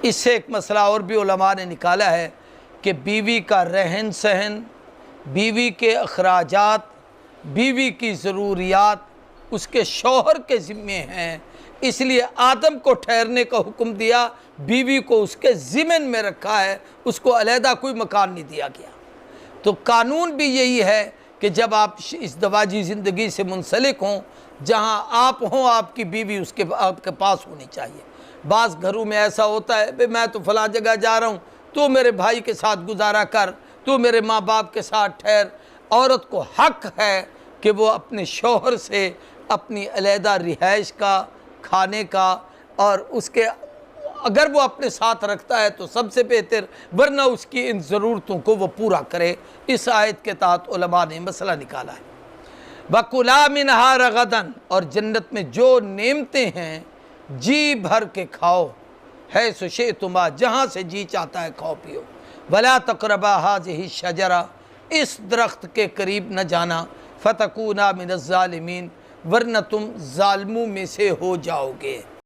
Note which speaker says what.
Speaker 1: इससे एक मसला और भी उलमा ने निकाला है कि बीवी का रहन सहन, बीवी के अखराजात, बीवी की ज़रूरियात उसके शौहर के ज़िम्मे हैं, इसलिए आदम को ठहरने का हुक्म दिया, बीवी को उसके ज़िम्मन में रखा है, उसको अलहदा कोई मकान नहीं दिया गया। तो कानून भी यही है कि जब आप इस दवाजी ज़िंदगी से मुंसलिक हों, जहाँ आप हों आपकी बीवी उसके आपके पास होनी चाहिए। बाज़ घरों में ऐसा होता है, भाई मैं तो फ़लाँ जगह जा रहा हूँ, तू मेरे भाई के साथ गुजारा कर, तू मेरे माँ बाप के साथ ठहर। औरत को हक़ है कि वो अपने शौहर से अपनी अलहदा रिहाइश का, खाने का, और उसके अगर वो अपने साथ रखता है तो सबसे बेहतर, वरना उसकी इन ज़रूरतों को वो पूरा करे। इस आयत के तहत उलमा ने मसला निकाला है। वकुला मिनहा रगदन, और जन्नत में जो नेमतें हैं जी भर के खाओ, है सुशे तुमा, जहाँ से जी चाहता है खाओ पियो। वला तक़रबा हाज़िही शजरा, इस दरख्त के करीब न जाना, फ़तकूना मिनज़ ज़ालिमीन, वरना तुम ज़ालिमों में से हो जाओगे।